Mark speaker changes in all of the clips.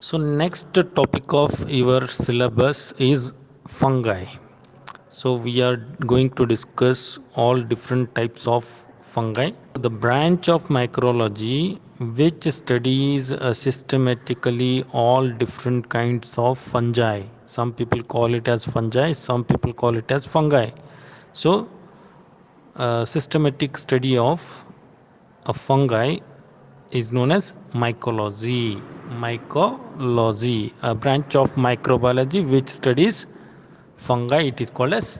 Speaker 1: So next topic of your syllabus is fungi. So we are going to discuss all different types of fungi. The branch of microbiology which studies systematically all different kinds of fungi. Some people call it as fungi, some people call it as fungi. So systematic study of a fungi is known as mycology. Mycology, a branch of microbiology which studies fungi, it is called as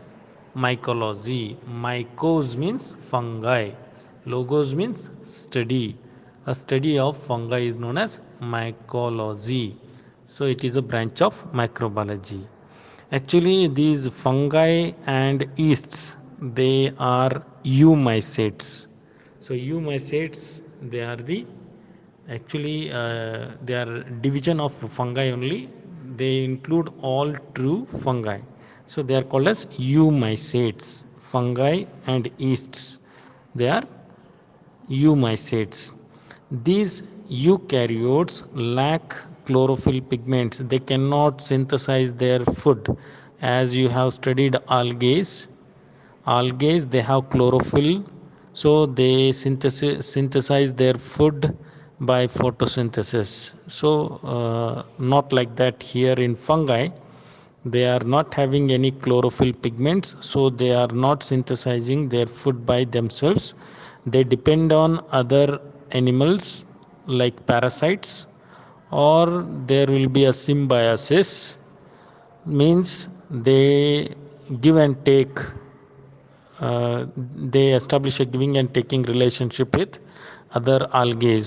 Speaker 1: mycology. Mycos means fungi. Logos means study. A study of fungi is known as mycology. So it is a branch of microbiology. Actually, these fungi and yeasts, they are eumycetes. So eumycetes, they are the actually they are division of fungi only. They include all true fungi. So they are called as eumycetes. Fungi and yeasts, they are eumycetes. These eukaryotes lack chlorophyll pigments. They cannot synthesize their food. As you have studied algae, they have chlorophyll, so they synthesize their food by photosynthesis. So not like that here in fungi. They are not having any chlorophyll pigments, so they are not synthesizing their food by themselves. They depend on other animals like parasites, or there will be a symbiosis, means they give and take. They establish a giving and taking relationship with other algae.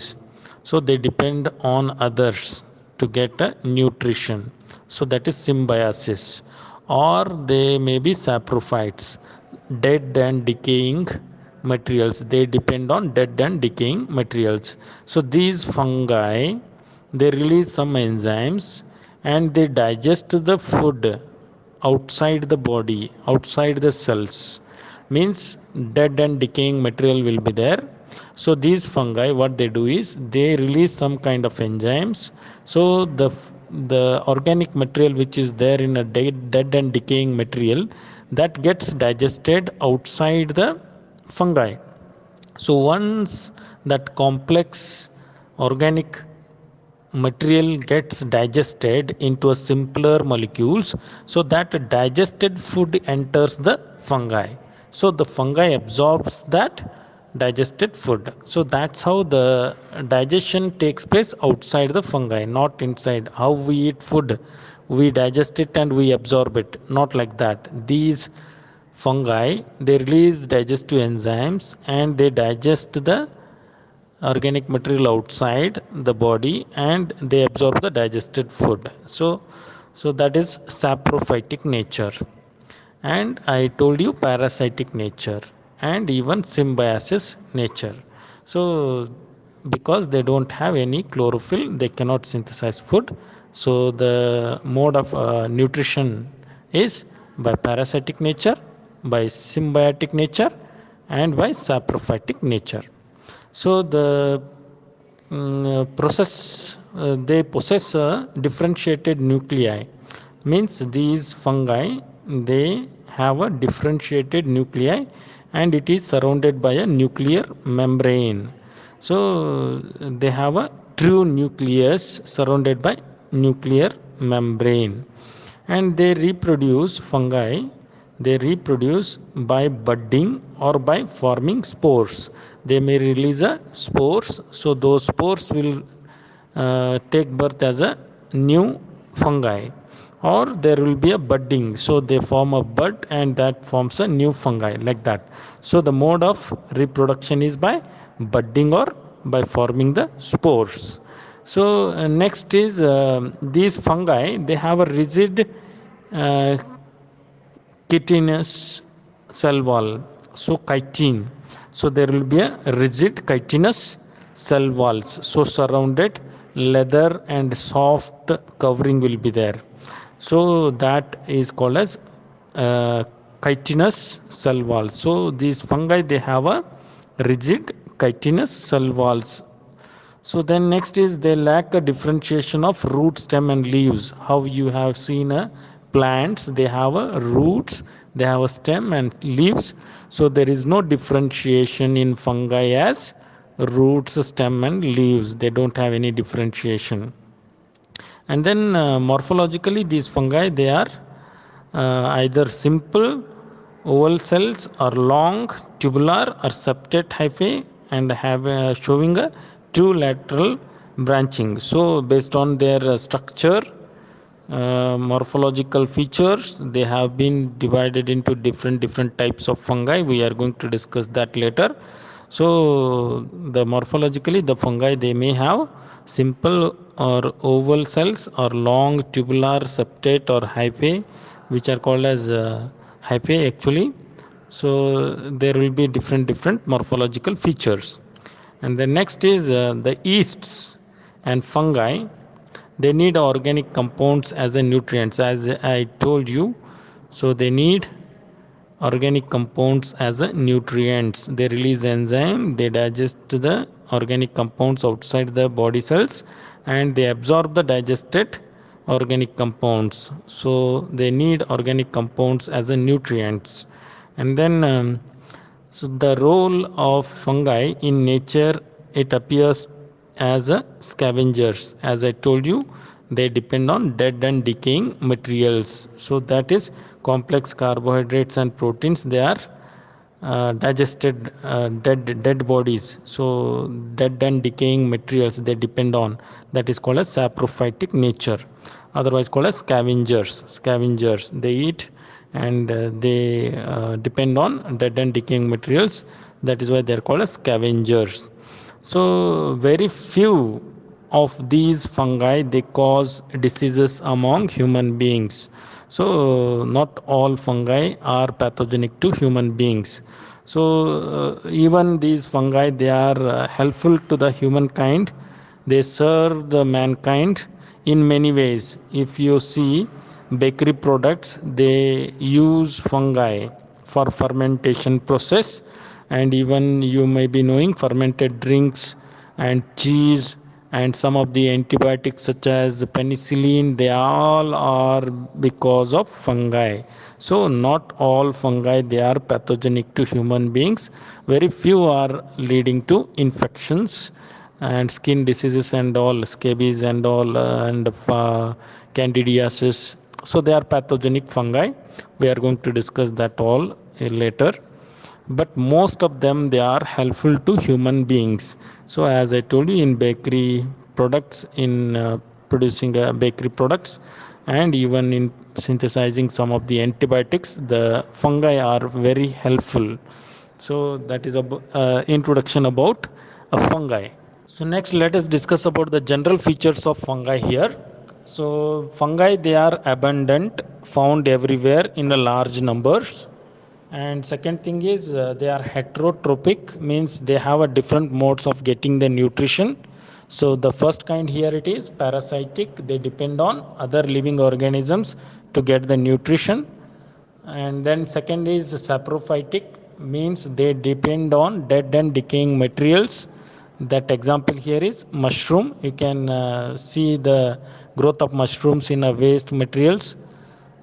Speaker 1: So they depend on others to get a nutrition. So that is symbiosis. Or they may be saprophytes, dead and decaying materials. They depend on dead and decaying materials. So these fungi, they release some enzymes and they digest the food outside the body, outside the cells, means dead and decaying material will be there. So these fungi, what they do is they release some kind of enzymes. So the organic material which is there in a dead and decaying material, that gets digested outside the fungi. So once that complex organic material gets digested into a simpler molecules, so that digested food enters the fungi. So the fungi absorbs that digested food. So that's how the digestion takes place outside the fungi, not inside. How we eat food, we digest it and we absorb it, not like that. These fungi, they release digestive enzymes and they digest the organic material outside the body and they absorb the digested food. So that is saprophytic nature. And I told you parasitic nature and even symbiosis nature. So because they don't have any chlorophyll, they cannot synthesize food. So the mode of nutrition is by parasitic nature, by symbiotic nature, and by saprophytic nature. So the process, they possess a differentiated nuclei, means these fungi, they have a differentiated nuclei and it is surrounded by a nuclear membrane. So they have a true nucleus surrounded by nuclear membrane. And they reproduce, fungi, they reproduce by budding or by forming spores. They may release a spores, so those spores will take birth as a new fungi, or there will be a budding, so they form a bud and that forms a new fungi, like that. So the mode of reproduction is by budding or by forming the spores. So next is these fungi, they have a rigid uh, chitinous cell wall. So chitin, so there will be a rigid chitinous cell walls, so surrounded leather and soft covering will be there. So that is called as chitinous cell wall. So these fungi, they have a rigid chitinous cell walls So then next is they lack a differentiation of root, stem and leaves. How you have seen plants, they have a roots, they have a stem and leaves. So there is no differentiation in fungi as roots, stem and leaves. They don't have any differentiation. And then morphologically these fungi, they are either simple oval cells or long tubular or septate hyphae and have showing a two lateral branching. So based on their structure, morphological features, they have been divided into different types of fungi. We are going to discuss that later. So the morphologically the fungi, they may have simple or oval cells or long tubular septate or hyphae, which are called as hyphae actually. So there will be different morphological features. And the next is the yeasts and fungi. They need organic compounds as a nutrients, as I told you. So they need organic compounds as a nutrients. They release enzyme, they digest the organic compounds outside the body cells and they absorb the digested organic compounds. So they need organic compounds as a nutrients. And then so the role of fungi in nature, it appears as a scavengers. As I told you, they depend on dead and decaying materials. So that is complex carbohydrates and proteins. They are digested dead bodies. So dead and decaying materials they depend on. That is called as saprophytic nature. Otherwise called as scavengers. Scavengers. They eat and they depend on dead and decaying materials. That is why they are called as scavengers. So very few of these fungi, they cause diseases among human beings. So not all fungi are pathogenic to human beings. So even these fungi, they are helpful to the humankind. They serve the mankind in many ways. If you see bakery products, they use fungi for fermentation process, and even you may be knowing fermented drinks and cheese and some of the antibiotics such as penicillin, they all are because of fungi. So not all fungi, they are pathogenic to human beings. Very few are leading to infections and skin diseases and all, scabies and all, and candidiasis. So they are pathogenic fungi. We are going to discuss that all later, but most of them, they are helpful to human beings. So as I told you, in bakery products, in producing bakery products, and even in synthesizing some of the antibiotics, the fungi are very helpful. So that is a introduction about a fungi. So next let us discuss about the general features of fungi here. So fungi, they are abundant, found everywhere in a large numbers. And second thing is they are heterotrophic, means they have a different modes of getting the nutrition. So the first kind here, it is parasitic, they depend on other living organisms to get the nutrition. And then second is saprophytic, means they depend on dead and decaying materials. That example here is mushroom. You can see the growth of mushrooms in a waste materials.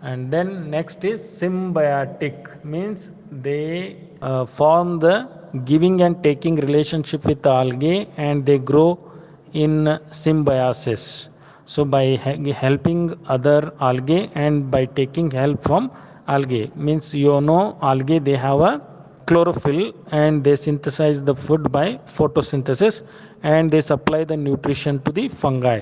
Speaker 1: And then next is symbiotic, means they form the giving and taking relationship with the algae, and they grow in symbiosis. So by helping other algae and by taking help from algae, means algae, they have a chlorophyll and they synthesize the food by photosynthesis, and they supply the nutrition to the fungi.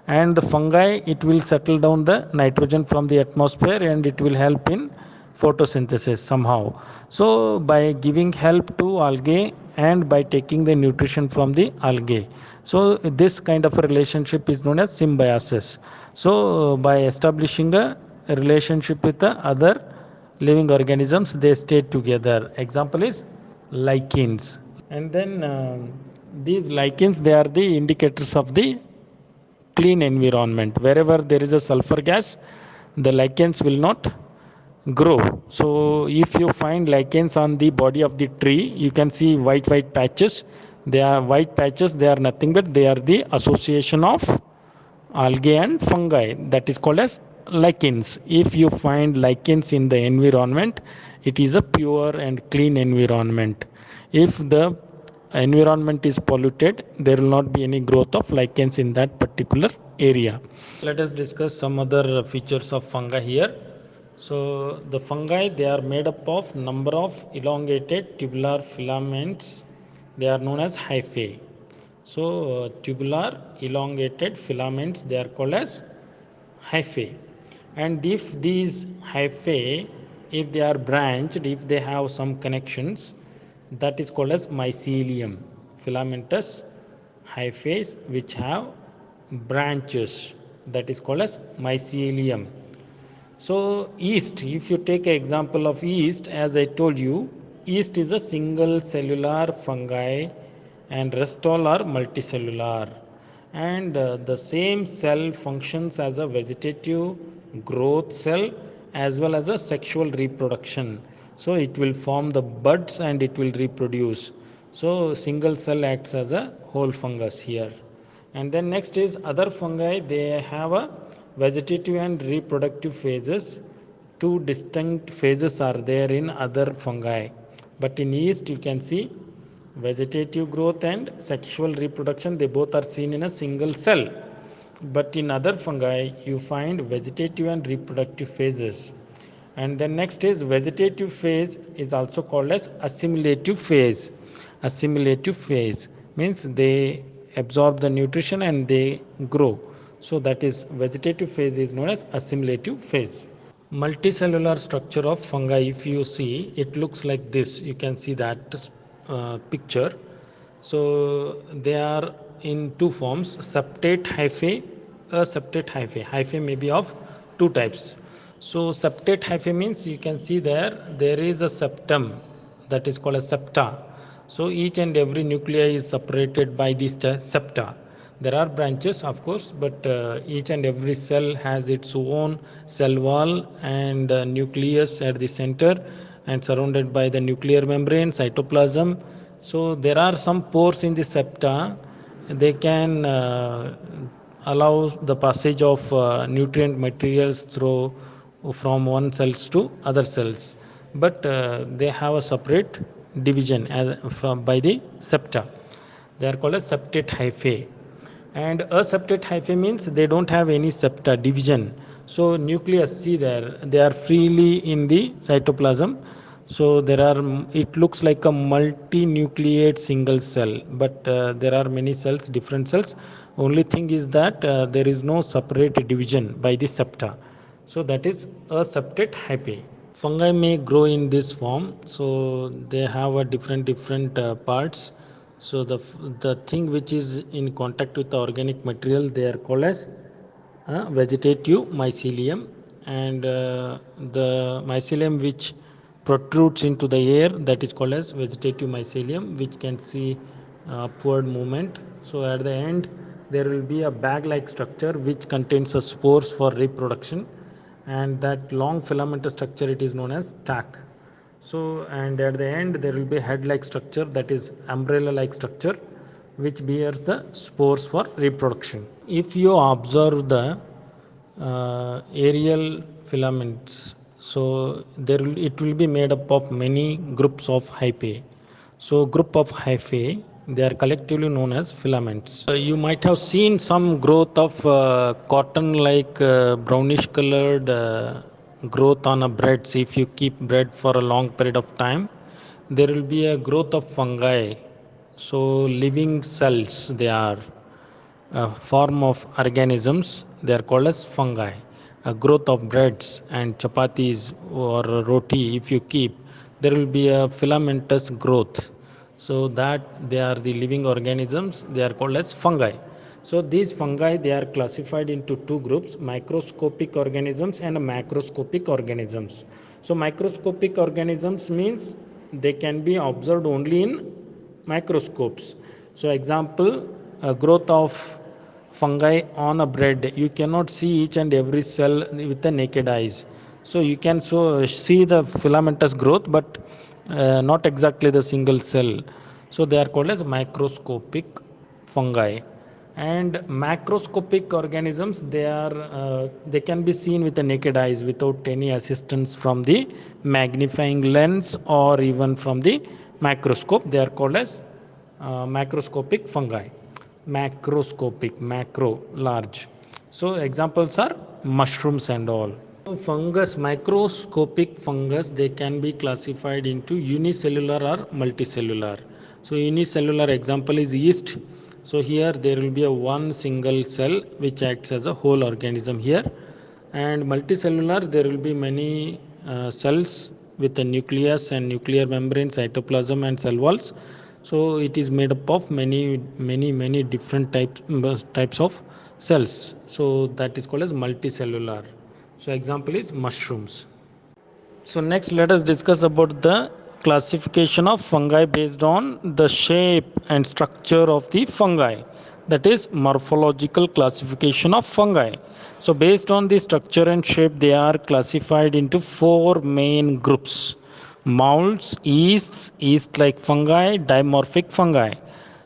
Speaker 1: And the fungi, it will settle down the nitrogen from the atmosphere and it will help in photosynthesis somehow. So by giving help to algae and by taking the nutrition from the algae, so this kind of a relationship is known as symbiosis. So by establishing a relationship with the other living organisms, they stay together. Example is lichens. And then these lichens, they are the indicators of the clean environment. Wherever there is a sulfur gas, the lichens will not grow. So if you find lichens on the body of the tree, you can see white patches. They are white patches, they are nothing but they are the association of algae and fungi, that is called as lichens. If you find lichens in the environment, it is a pure and clean environment. If the environment is polluted, there will not be any growth of lichens in that particular area. Let us discuss some other features of fungi here. So the fungi, they are made up of number of elongated tubular filaments. They are known as hyphae. So tubular elongated filaments, they are called as hyphae. And if these hyphae, if they are branched, if they have some connections, that is called as mycelium. Filamentous hyphae which have branches, that is called as mycelium. So yeast, if you take an example of yeast, as I told you, yeast is a single cellular fungi and rest all are multicellular. And the same cell functions as a vegetative growth cell as well as a sexual reproduction. So it will form the buds and it will reproduce. So single cell acts as a whole fungus here. And then next is other fungi, they have a vegetative and reproductive phases. Two distinct phases are there in other fungi, but in yeast you can see vegetative growth and sexual reproduction, they both are seen in a single cell. But in other fungi you find vegetative and reproductive phases. And then next is vegetative phase is also called as assimilative phase. Assimilative phase means they absorb the nutrition and they grow. So that is vegetative phase is known as assimilative phase. Multicellular structure of fungi, if you see, it looks like this. You can see that picture. So they are in two forms: septate hyphae, aseptate hyphae. Hyphae may be of two types. So septate hyphae means you can see there is a septum, that is called a septa. So each and every nuclei is separated by these septa. There are branches, of course, but each and every cell has its own cell wall and nucleus at the center and surrounded by the nuclear membrane, cytoplasm. So there are some pores in the septa. They can allow the passage of nutrient materials through from one cells to other cells, but they have a separate division from by the septa. They are called as septate hyphae. And aseptate hyphae means they don't have any septa division. So nucleus, see there, they are freely in the cytoplasm. So there are, it looks like a multinucleate single cell, but there are many cells, different cells. Only thing is that there is no separate division by the septa. So that is aseptate hyphae. Fungi may grow in this form, so they have a different parts. So the thing which is in contact with the organic material, they are called as vegetative mycelium. And the mycelium which protrudes into the air, that is called as vegetative mycelium, which can see upward movement. So at the end there will be a bag like structure which contains the spores for reproduction, and that long filamentous structure, it is known as stack. So and at the end there will be head like structure, that is umbrella like structure, which bears the spores for reproduction. If you observe the aerial filaments, so it will be made up of many groups of hyphae. So group of hyphae, they are collectively known as filaments. You might have seen some growth of cotton like brownish colored growth on a bread. So if you keep bread for a long period of time, there will be a growth of fungi. So living cells, they are a form of organisms, they are called as fungi. A growth of breads and chapatis or roti, if you keep, there will be a filamentous growth. So that they are the living organisms, they are called as fungi. So these fungi, they are classified into two groups: microscopic organisms and macroscopic organisms. So microscopic organisms means they can be observed only in microscopes. So example, growth of fungi on a bread, you cannot see each and every cell with the naked eyes. So you can see the filamentous growth, but not exactly the single cell. So they are called as microscopic fungi. And macroscopic organisms, they can be seen with the naked eyes without any assistance from the magnifying lens or even from the microscope. They are called as macroscopic fungi. Macroscopic, macro, large. So examples are mushrooms and all. Fungus, microscopic fungus, they can be classified into unicellular or multicellular. So unicellular example is yeast. So here there will be a one single cell which acts as a whole organism here, and multicellular there will be many cells with a nucleus and nuclear membrane, cytoplasm and cell walls. So it is made up of many different types of cells. So that is called as multicellular. So example is mushrooms. So next let us discuss about the classification of fungi based on the shape and structure of the fungi. That is morphological classification of fungi. So based on the structure and shape, they are classified into four main groups: molds, yeasts, yeast-like fungi, dimorphic fungi.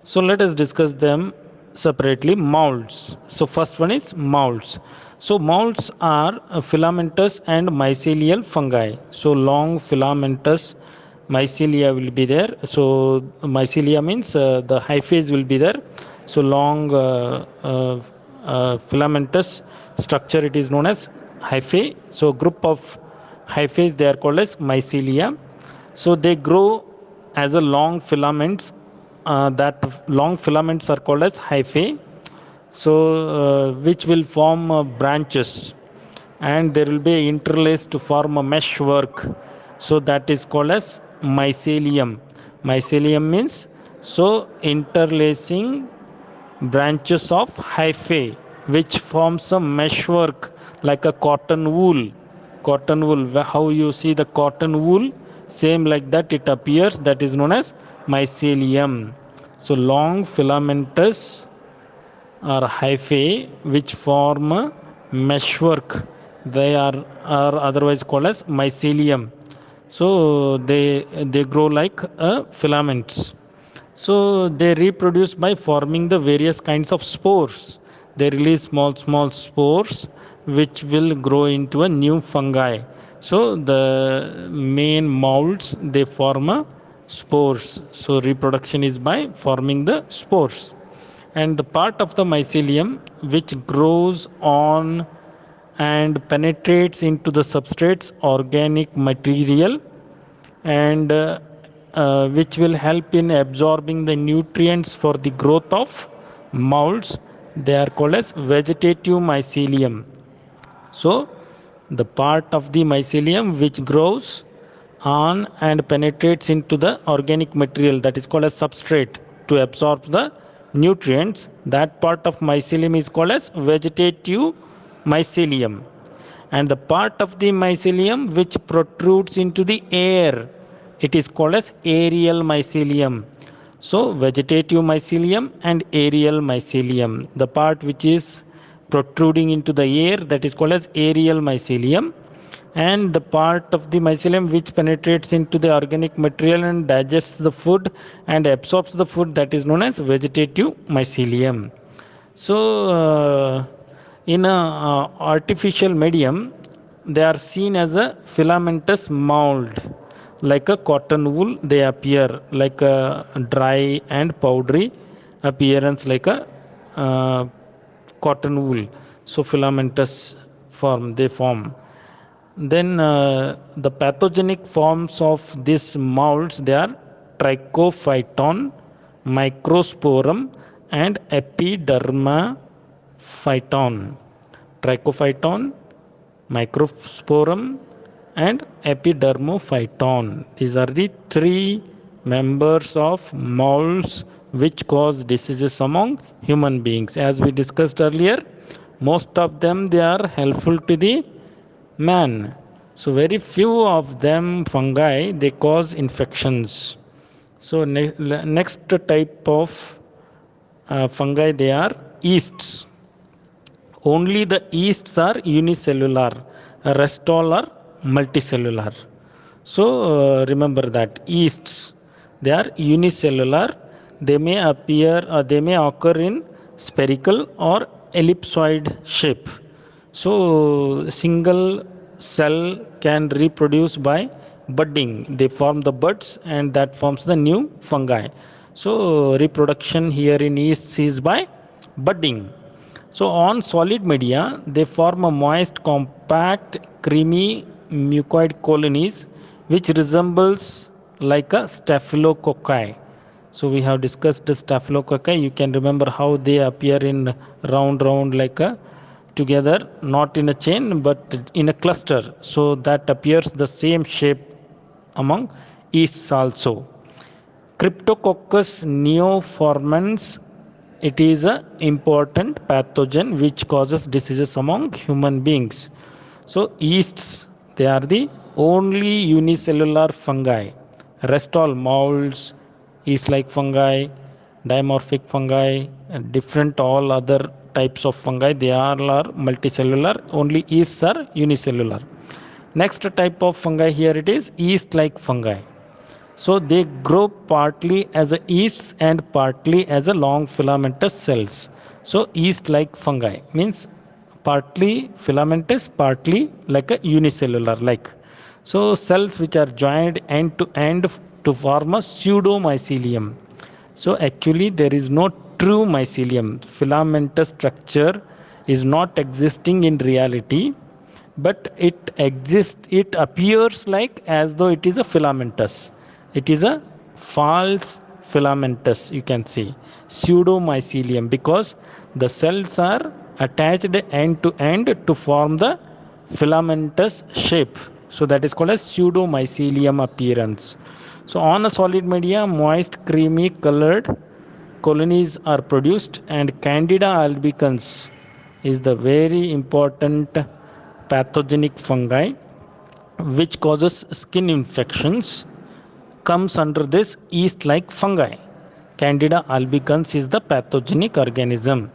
Speaker 1: So let us discuss them separately. Molds. So first one is molds. So molds are filamentous and mycelial fungi. So long filamentous mycelia will be there. So mycelia means the hyphae will be there. So long filamentous structure, it is known as hyphae. So group of hyphae, they are called as mycelia. So they grow as a long filaments. That long filaments are called as hyphae. So which will form branches, and there will be interlace to form a meshwork. So that is called as mycelium. Mycelium means so interlacing branches of hyphae which forms a meshwork like a cotton wool. Cotton wool, how you see the cotton wool, same like that it appears. That is known as mycelium. So long filamentous or hyphae which form a meshwork, they are otherwise called as mycelium. So they grow like filaments. So they reproduce by forming the various kinds of spores. They release small spores which will grow into a new fungi. So the main molds, they form a spores. So reproduction is by forming the spores. And the part of the mycelium which grows on and penetrates into the substrate's organic material, and which will help in absorbing the nutrients for the growth of molds, they are called as vegetative mycelium. So the part of the mycelium which grows on and penetrates into the organic material, that is called as substrate, to absorb the nutrients, that part of mycelium is called as vegetative mycelium. And the part of the mycelium which protrudes into the air, it is called as aerial mycelium. So vegetative mycelium and aerial mycelium, the part which is protruding into the air, that is called as aerial mycelium. And the part of the mycelium which penetrates into the organic material and digests the food and absorbs the food, that is known as vegetative mycelium. So in a artificial medium, they are seen as a filamentous mold. Like a cotton wool, they appear like a dry and powdery appearance, like a cotton wool. So filamentous form they form. Then the pathogenic forms of these molds, they are trichophyton, microsporum, and epidermaphyton. Trichophyton, microsporum, and epidermophyton. These are the three members of molds which cause diseases among human beings. As we discussed earlier, most of them, they are helpful to the man. So very few of them fungi, they cause infections. So next type of fungi, they are yeasts. Only the yeasts are unicellular, rest all are multicellular. So remember that yeasts, they are unicellular. They may appear they may occur in spherical or ellipsoid shape. So single cell can reproduce by budding. They form the buds and that forms the new fungi. So reproduction here in yeast is by budding. So on solid media, they form a moist, compact, creamy mucoid colonies which resembles like a staphylococci. So we have discussed the staphylococci. You can remember how they appear in round like a together, not in a chain but in a cluster. So that appears the same shape among yeasts also. Cryptococcus neoformans, it is an important pathogen which causes diseases among human beings. So yeasts, they are the only unicellular fungi. Rest all molds, yeast like fungi, dimorphic fungi, and different all other types of fungi, they all are multicellular. Only yeasts are unicellular. Next type of fungi here, it is yeast like fungi. So they grow partly as a yeasts and partly as a long filamentous cells. So yeast like fungi means partly filamentous, partly like a unicellular like. So cells which are joined end to end to form a pseudo mycelium. So actually there is no true mycelium. Filamentous structure is not existing in reality, but it exists, it appears like as though it is a filamentous. It is a false filamentous, you can say pseudo mycelium, because the cells are attached end to end to form the filamentous shape. So that is called as pseudo mycelium appearance. So on a solid media, moist creamy colored colonies are produced, and Candida albicans is the very important pathogenic fungi which causes skin infections, comes under this yeast like fungi. Candida albicans is the pathogenic organism,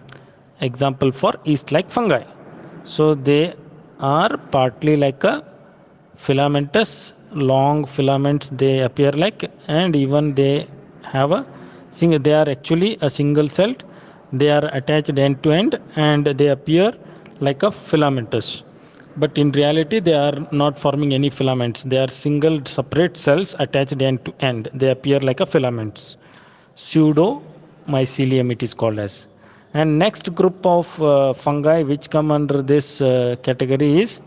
Speaker 1: example for yeast like fungi. So they are partly like a filamentous, long filaments they appear like, and even they have a single, they are actually a single celled, they are attached end to end and they appear like a filamentous, but in reality they are not forming any filaments. They are single separate cells attached end to end, they appear like a filaments. Pseudo mycelium it is called as. And next group of fungi which come under this category is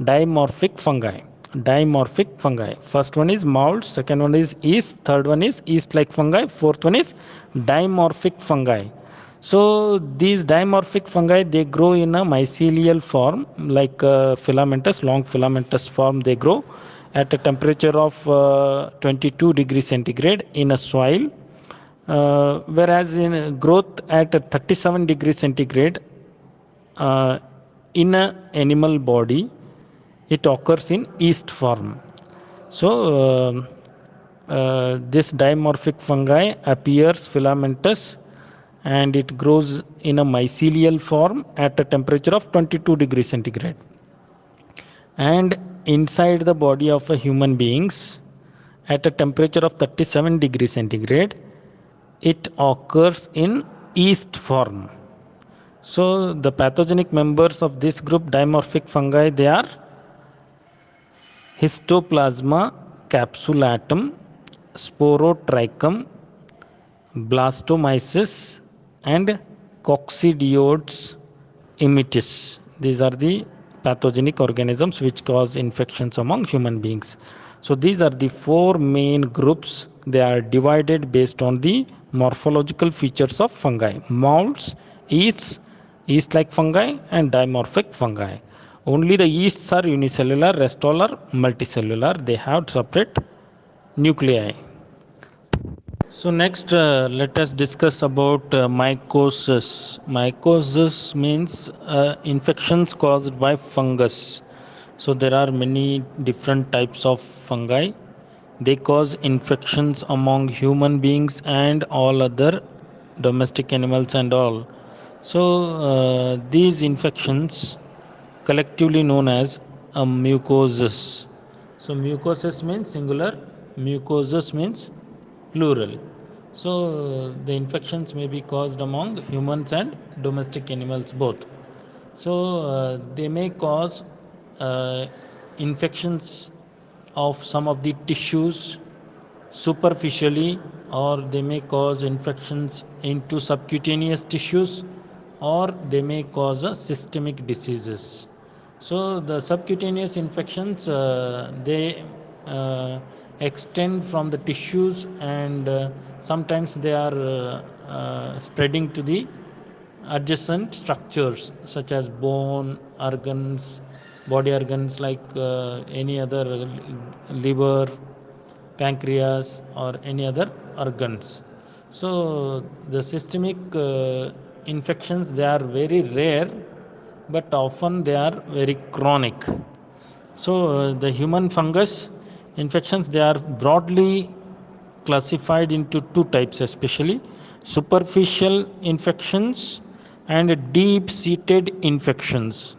Speaker 1: dimorphic fungi. Dimorphic fungi, first one is mold, second one is yeast, third one is yeast like fungi, fourth one is dimorphic fungi. So these dimorphic fungi, they grow in a mycelial form like filamentous, long filamentous form. They grow at a temperature of 22 degrees centigrade in a soil, whereas in growth at 37 degrees centigrade uh, in a animal body, it occurs in yeast form. So this dimorphic fungi appears filamentous and it grows in a mycelial form at a temperature of 22 degrees centigrade. And inside the body of a human beings at a temperature of 37 degrees centigrade, it occurs in yeast form. So the pathogenic members of this group dimorphic fungi, they are Histoplasma capsulatum, Sporotrichum, Blastomyces, and Coccidioides immitis. These are the pathogenic organisms which cause infections among human beings. So these are the four main groups. They are divided based on the morphological features of fungi: molds, yeasts, yeast like fungi, and dimorphic fungi. Only the yeasts are unicellular, rest all are multicellular. They have separate nuclei. So next, let us discuss about mycosis. Mycosis means infections caused by fungus. So there are many different types of fungi. They cause infections among human beings and all other domestic animals and all. So these infections collectively known as a mucosis. So mucosis means singular, mucosis means plural. So the infections may be caused among humans and domestic animals both. So they may cause infections of some of the tissues superficially, or they may cause infections into subcutaneous tissues, or they may cause systemic diseases. So the subcutaneous infections, they extend from the tissues, and sometimes they are spreading to the adjacent structures such as bone, organs, body organs like any other liver, pancreas, or any other organs. So the systemic infections, they are very rare, but often they are very chronic. So the human fungus infections, they are broadly classified into two types, especially superficial infections and deep seated infections.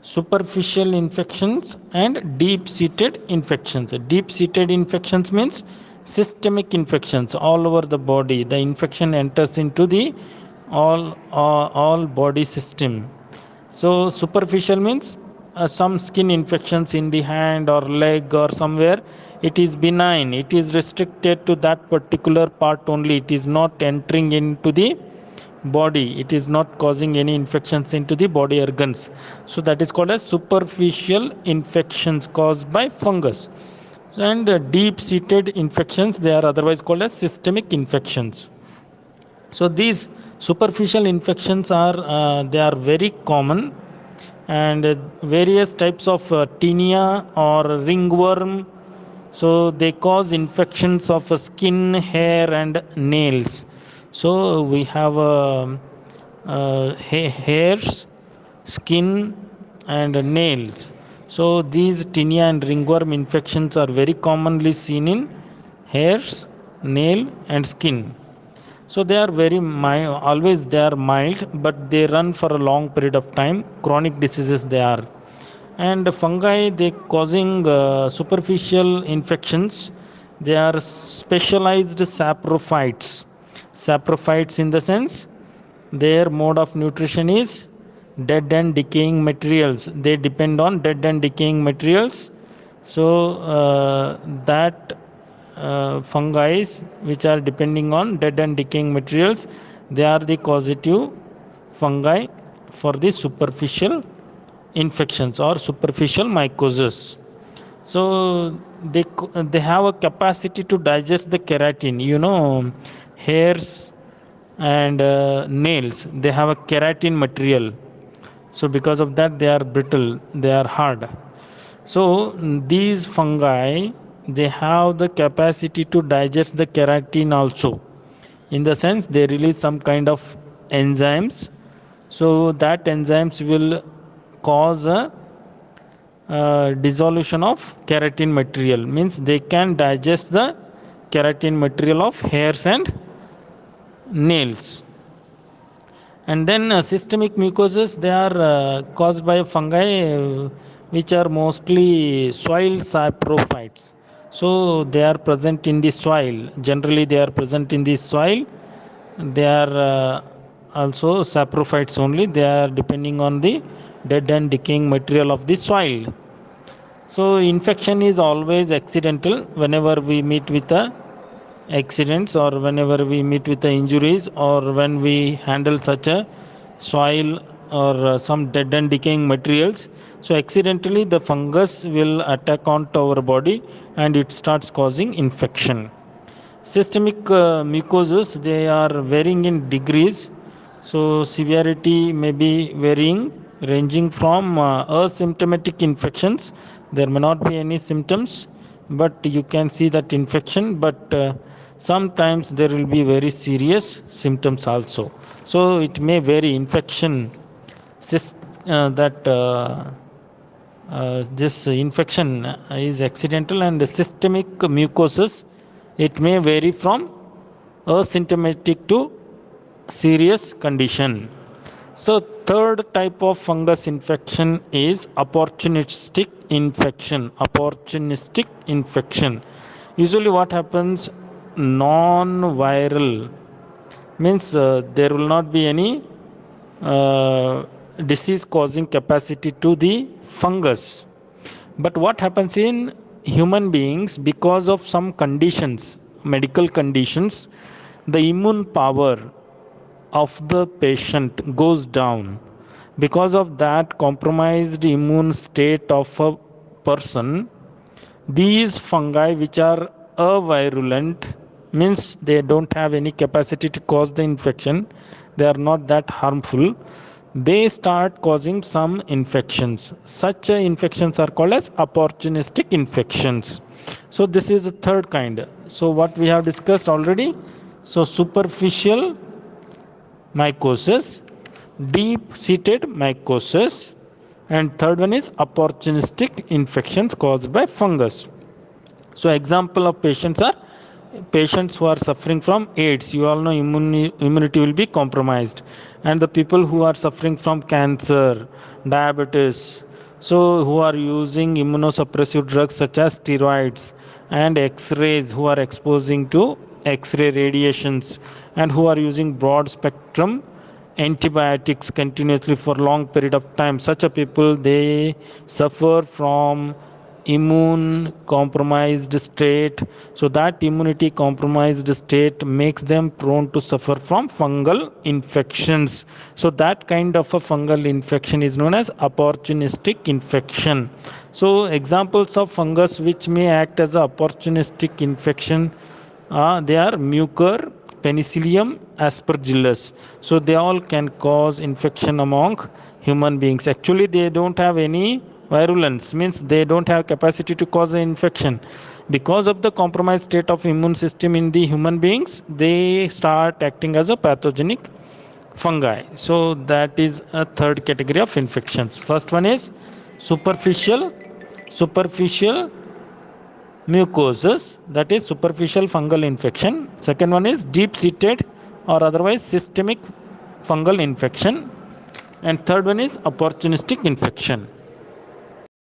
Speaker 1: Superficial infections and deep seated infections. Deep seated infections means systemic infections all over the body. The infection enters into the all body system. So superficial means some skin infections in the hand or leg or somewhere. It is benign. It is restricted to that particular part only. It is not entering into the body. It is not causing any infections into the body organs. So that is called as superficial infections caused by fungus. And deep seated infections, they are otherwise called as systemic infections. So these superficial infections are they are very common, and various types of tinea or ringworm. So they cause infections of skin, hair, and nails. So we have hairs, skin, and nails. So these tinea and ringworm infections are very commonly seen in hairs, nail, and skin. So they are very mild, always they are mild, but they run for a long period of time. Chronic diseases they are. And fungi, they causing superficial infections. They are specialized saprophytes. Saprophytes in the sense their mode of nutrition is dead and decaying materials. They depend on dead and decaying materials. So that fungi which are depending on dead and decaying materials, they are the causative fungi for the superficial infections or superficial mycosis. So they have a capacity to digest the keratin. Hairs and nails, they have a keratin material. So because of that, they are brittle, they are hard. So these fungi, they have the capacity to digest the keratin also. In the sense, they release some kind of enzymes. So that enzymes will cause a dissolution of keratin material. Means they can digest the keratin material of hairs and nails. And then systemic mucoses, they are caused by fungi which are mostly soil saprophytes. So they are present in the soil. Generally, they are present in the soil. They are also saprophytes only. They are depending on the dead and decaying material of the soil. So infection is always accidental whenever we meet with the accidents, or whenever we meet with the injuries, or when we handle such a soil or some dead and decaying materials. So accidentally the fungus will attack onto our body, and it starts causing infection. Systemic mucosis, they are varying in degrees. So severity may be varying, ranging from asymptomatic infections. There may not be any symptoms, but you can see that infection. But sometimes there will be very serious symptoms also. So it may vary. Infection, that this infection is accidental, and systemic mucosis, it may vary from asymptomatic to serious condition. So third type of fungus infection is opportunistic infection. Opportunistic infection. Usually what happens, non-viral, means there will not be any disease causing capacity to the fungus. But what happens in human beings, because of some conditions, medical conditions, the immune power of the patient goes down. Because of that compromised immune state of a person, these fungi, which are avirulent, means they don't have any capacity to cause the infection, they are not that harmful, they start causing some infections. Such infections are called as opportunistic infections. So this is the third kind. So what we have discussed already, so superficial mycosis, deep seated mycosis, and third one is opportunistic infections caused by fungus. So example of patients are patients who are suffering from AIDS. You all know immunity will be compromised. And the people who are suffering from cancer, diabetes, so who are using immunosuppressive drugs such as steroids and X-rays, who are exposing to X-ray radiations, and who are using broad spectrum antibiotics continuously for long period of time, such a people, they suffer from immune compromised state. So that immunity compromised state makes them prone to suffer from fungal infections. So that kind of a fungal infection is known as opportunistic infection. So examples of fungus which may act as a opportunistic infection, they are mucor, penicillium, aspergillus. So they all can cause infection among human beings. Actually, they don't have any virulence, means they don't have capacity to cause an infection. Because of the compromised state of immune system in the human beings, they start acting as a pathogenic fungi. So that is a third category of infections. First one is superficial mucosis, that is superficial fungal infection. Second one is deep seated or otherwise systemic fungal infection. And third one is opportunistic infection.